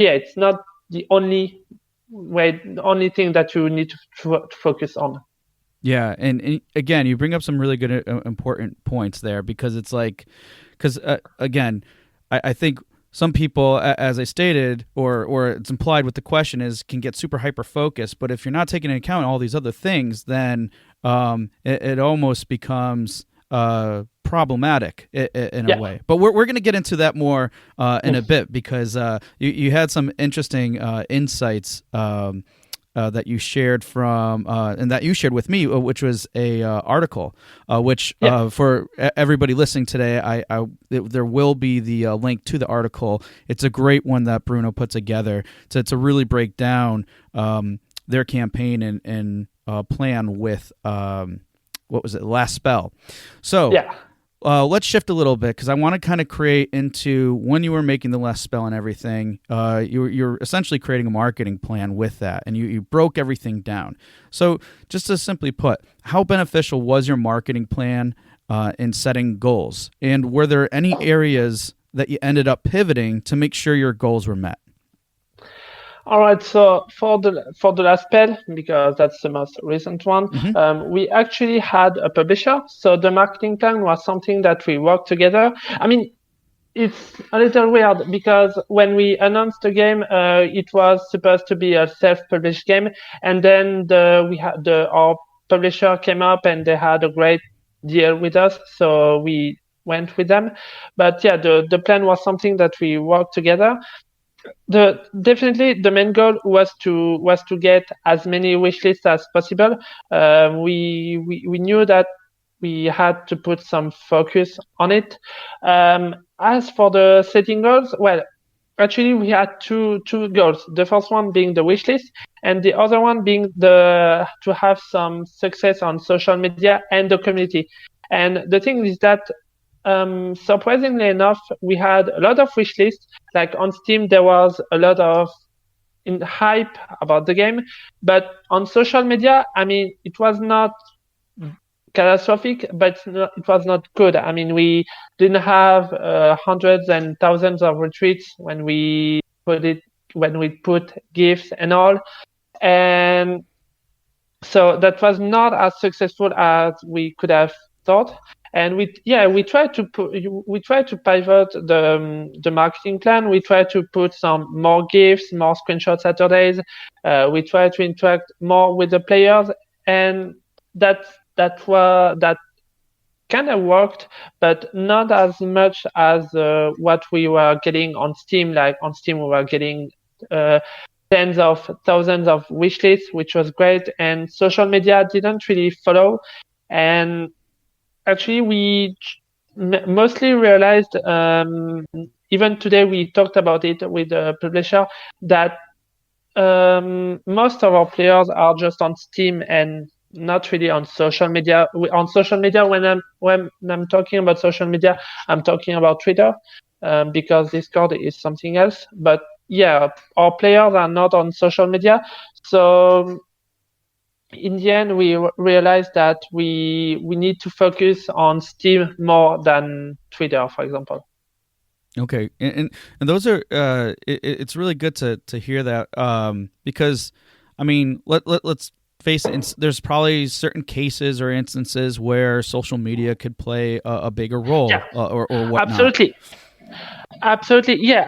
yeah, it's not the only way, the only thing that you need to focus on. Yeah, and again, you bring up some really good, important points there because it's like, because again, I think some people, as I stated, or it's implied with the question, is can get super hyper focused. But if you're not taking into account all these other things, then it almost becomes problematic in a Yeah. way. But we're going to get into that more in a bit because you had some interesting insights. That you shared from and that you shared with me, which was a article, which Yeah. for everybody listening today, there will be the link to the article. It's a great one that Bruno put together to really break down their campaign and plan with what was it, Last Spell. So Yeah. let's shift a little bit because I want to kind of create into when you were making the Last Spell and everything. You're essentially creating a marketing plan with that, and you broke everything down. So just to simply put, how beneficial was your marketing plan in setting goals, and were there any areas that you ended up pivoting to make sure your goals were met? All right, so for the last spell, because that's the most recent one, Mm-hmm. we actually had a publisher. So the marketing plan was something that we worked together. I mean, it's a little weird because when we announced the game, it was supposed to be a self-published game, and then our publisher came up and they had a great deal with us, so we went with them. But yeah, the plan was something that we worked together. Definitely the main goal was to get as many wish lists as possible. We knew that we had to put some focus on it. As for the setting goals, well, actually we had two goals. The first one being the wish list, and the other one being to have some success on social media and the community. And the thing is that surprisingly enough, we had a lot of wish lists. Like on Steam, there was a lot of hype about the game, but on social media, I mean, it was not catastrophic, but it was not good. I mean, we didn't have hundreds and thousands of retweets when we put GIFs and all, and so that was not as successful as we could have thought. And we tried to pivot the marketing plan. We tried to put some more gifts, more screenshot Saturdays. We tried to interact more with the players, and that kind of worked, but not as much as what we were getting on Steam. Like on Steam, we were getting tens of thousands of wish lists, which was great, and social media didn't really follow. And actually, we mostly realized, even today we talked about it with the publisher, that most of our players are just on Steam and not really on social media. On social media, when I'm talking about social media, I'm talking about Twitter, because Discord is something else. But yeah, our players are not on social media. So in the end, we realized that we need to focus on Steam more than Twitter, for example. Okay, and those are it's really good to hear that because I mean let's face it, there's probably certain cases or instances where social media could play a bigger role Yeah, or whatnot. absolutely, absolutely. Yeah,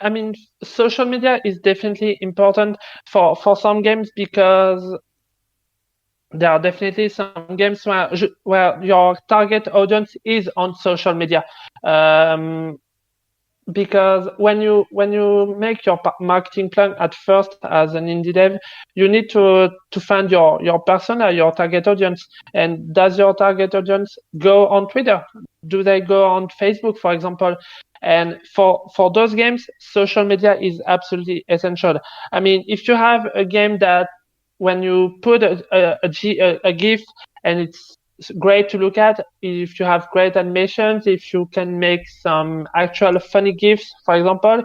I mean, social media is definitely important for some games because there are definitely some games where your target audience is on social media. Because when you make your marketing plan at first as an indie dev, you need to find your persona, your target audience. And does your target audience go on Twitter? Do they go on Facebook, for example? And for those games, social media is absolutely essential. I mean, if you have a game that when you put a GIF and it's great to look at, if you have great animations, if you can make some actual funny GIFs, for example,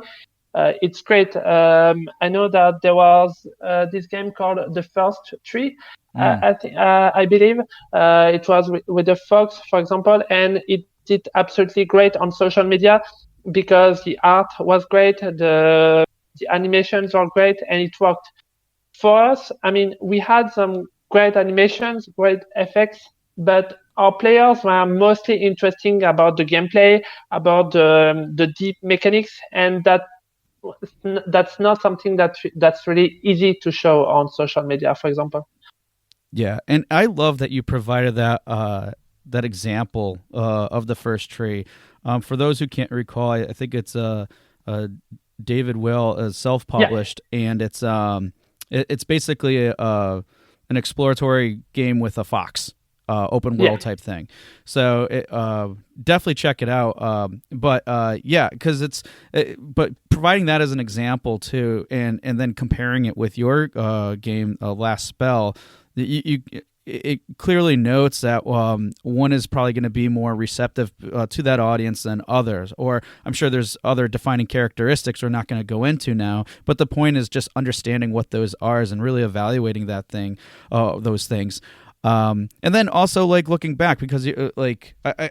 it's great. I know that there was this game called The First Tree. I believe it was with the fox, for example, and it did absolutely great on social media. because the art was great, the animations are great, and it worked for us. I mean, we had some great animations, great effects, but our players were mostly interesting about the gameplay, about the deep mechanics, and that's not something that's really easy to show on social media, for example. Yeah, and I love that you provided that example of the first tree. For those who can't recall, I think it's David Will Yeah, self-published, and it's basically an exploratory game with a fox, open yeah, world type thing. So definitely check it out. But yeah, because but providing that as an example too, and then comparing it with your game, Last Spell, it clearly notes that one is probably going to be more receptive to that audience than others. Or I'm sure there's other defining characteristics we're not going to go into now. But the point is just understanding what those are and really evaluating those things. And then also like looking back, because I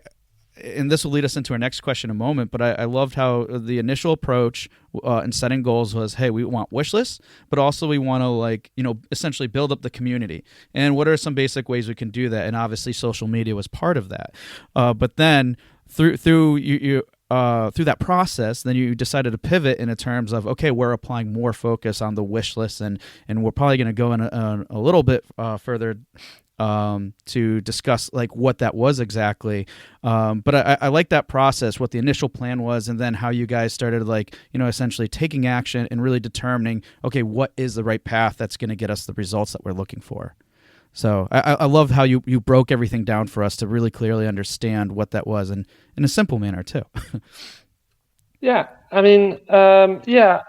and this will lead us into our next question in a moment, but I loved how the initial approach in setting goals was, hey, we want wish lists, but also we want to essentially build up the community. And what are some basic ways we can do that? And obviously social media was part of that. But then through that process, then you decided to pivot in terms of, okay, we're applying more focus on the wish list, and we're probably going to go in a little bit further to discuss like what that was exactly. But I like that process, what the initial plan was, and then how you guys started essentially taking action and really determining, okay, what is the right path that's going to get us the results that we're looking for. So I love how you broke everything down for us to really clearly understand what that was, and in a simple manner too. yeah. I mean, yeah.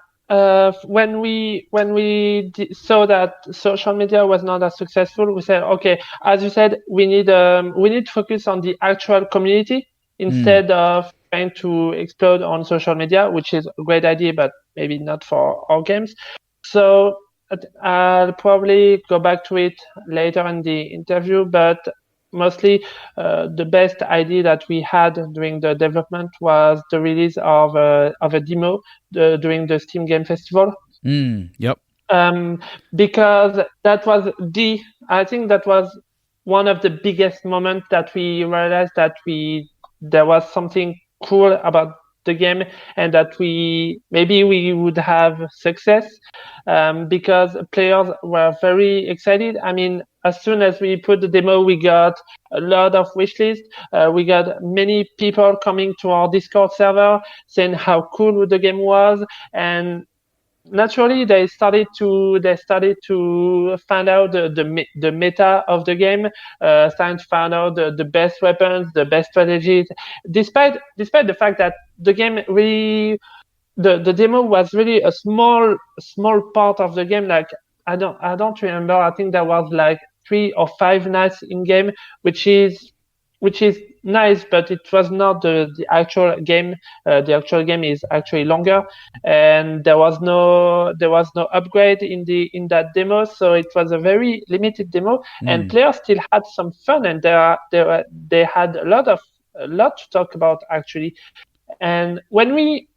When we saw that social media was not as successful, we said, okay, as you said, we need to focus on the actual community Mm. instead of trying to explode on social media, which is a great idea, but maybe not for our games. So I'll probably go back to it later in the interview, but mostly the best idea that we had during the development was the release of a demo during the Steam Game Festival. Yep. Um, because I think that was one of the biggest moments that we realized that there was something cool about the game, and that we would have success, because players were very excited. I mean, as soon as we put the demo, we got a lot of wish lists. We got many people coming to our Discord server saying how cool the game was, and naturally they started to find out the meta of the game, starting to find out the best weapons, the best strategies, despite the fact that the game really the demo was really a small part of the game. Like, I don't remember, I think there was like 3 or 5 nights in game, which is nice, but it was not the actual game. The actual game is actually longer, and there was no upgrade in that demo, so it was a very limited demo, and Mm. players still had some fun, and they had a lot to talk about actually. And when we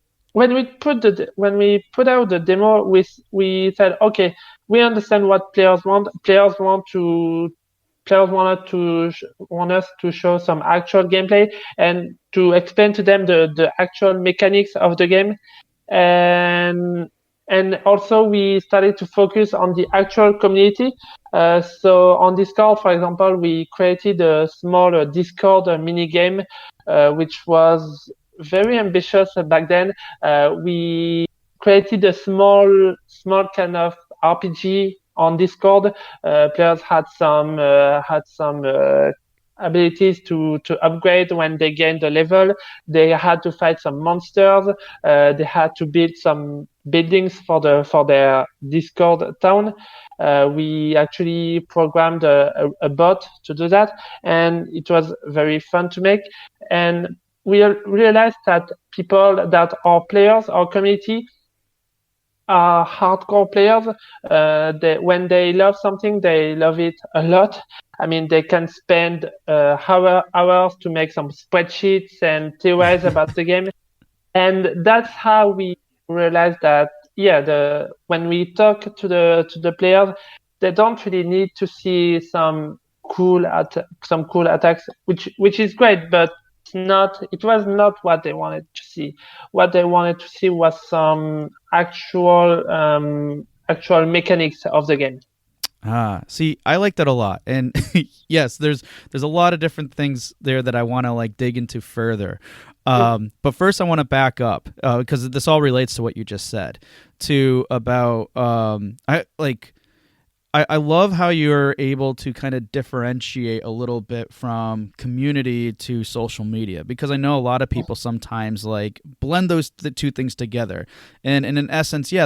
put out the demo, we said, okay, we understand what players want. Players want us to show some actual gameplay and to explain to them the actual mechanics of the game. And also we started to focus on the actual community. So on Discord, for example, we created a small Discord mini game, which was very ambitious back then. We created a small kind of RPG on Discord. Players had some abilities to upgrade when they gained the level. They had to fight some monsters. They had to build some buildings for their Discord town. We actually programmed a bot to do that, and it was very fun to make. And we realized that our players, our community, are hardcore players. When they love something, they love it a lot. I mean, they can spend hours to make some spreadsheets and theorize about the game. and that's how we realized that, yeah, the when we talk to the players, they don't really need to see some cool attacks, which is great, but it was not what they wanted to see. What they wanted to see was some actual mechanics of the game. See, I like that a lot, and yes, there's a lot of different things there that I want to like dig into further. But first, I want to back up because this all relates to what you just said. To about I love how you're able to kind of differentiate a little bit from community to social media, because I know a lot of people sometimes like blend the two things together, and in essence, yeah,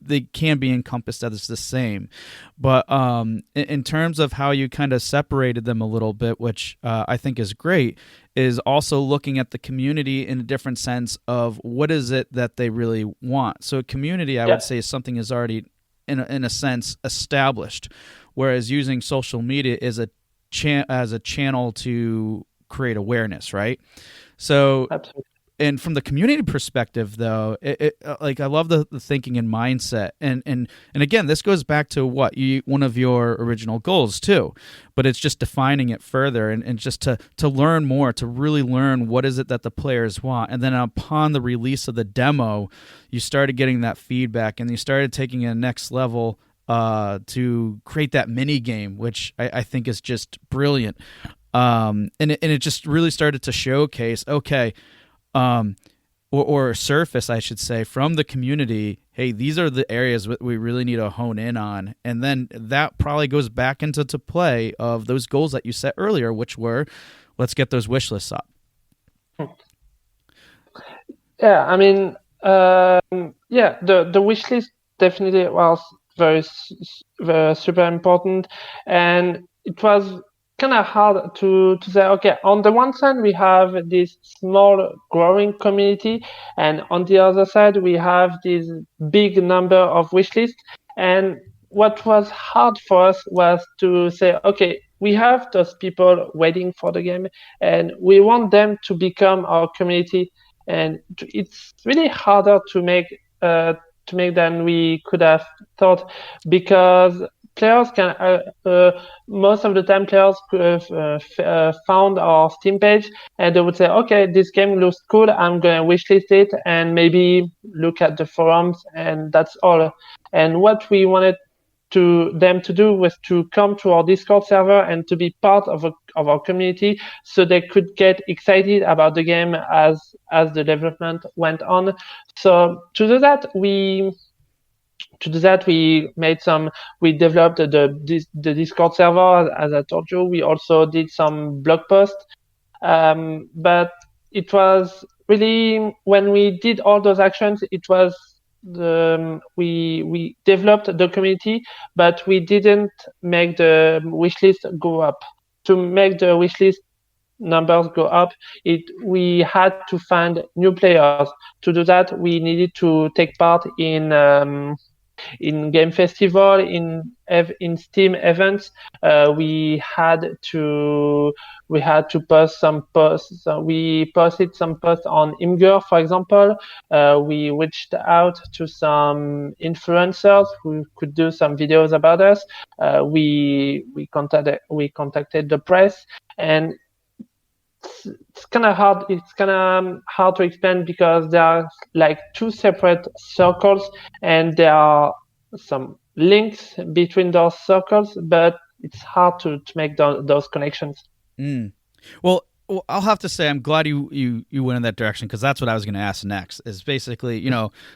they can be encompassed as the same. But in terms of how you kind of separated them a little bit, which I think is great, is also looking at the community in a different sense of what is it that they really want. So community, I Yeah, would say, is something is already in a sense established, whereas using social media is as a channel to create awareness, right? So, absolutely. and from the community perspective, though, like I love the thinking and mindset, and again, this goes back to one of your original goals too, but it's just defining it further and just to learn more, to really learn what is it that the players want, and then upon the release of the demo, you started getting that feedback, and you started taking it a next level to create that mini game, which I think is just brilliant, and it just really started to showcase, okay, or surface, I should say, from the community. Hey, these are the areas that we really need to hone in on, and then that probably goes back into play of those goals that you set earlier, which were, let's get those wish lists up. Yeah, I mean, yeah, the wish list definitely was very super important, and it was kind of hard to say. Okay, on the one side we have this small growing community, and on the other side we have this big number of wish lists. And what was hard for us was to say, okay, we have those people waiting for the game, and we want them to become our community, and it's really harder to make than we could have thought, because players can most of the time players could have found our Steam page, and they would say, okay, this game looks cool, I'm gonna wishlist it and maybe look at the forums, and that's all. And what we wanted to them to do was to come to our Discord server and to be part of our community, so they could get excited about the game as the development went on. So we developed the Discord server, as I told you. We also did some blog posts, but it was really, when we did all those actions, it was we developed the community, but we didn't make the wishlist go up. To make the wishlist numbers go up, we had to find new players. To do that, we needed to take part in game festival, in Steam events. We had to post some posts. We posted some posts on Imgur, for example. We reached out to some influencers who could do some videos about us. We contacted the press, and it's kind of hard. It's kind of hard to explain, because there are like two separate circles, and there are some links between those circles, but it's hard to make those connections. Well, I'll have to say I'm glad you went in that direction, because that's what I was going to ask next. Is basically,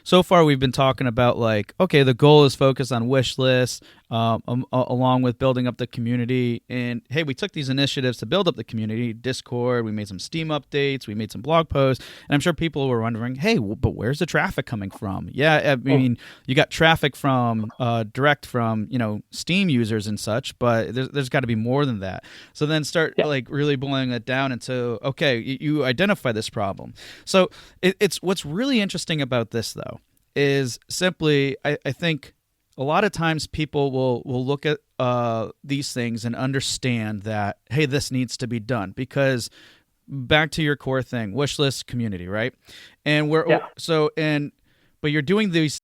so far we've been talking about, like, okay, the goal is focused on wish lists, along with building up the community. And hey, we took these initiatives to build up the community, Discord. We made some Steam updates. We made some blog posts, and I'm sure people were wondering, hey, but where's the traffic coming from? Yeah, I mean, you got traffic from direct from Steam users and such, but there's got to be more than that. So then start like really boiling it down into, okay, you identify this problem. So it's what's really interesting about this, though, is simply I think a lot of times people will look at these things and understand that, hey, this needs to be done, because back to your core thing, wish list community, right? And we're Yeah. but you're doing these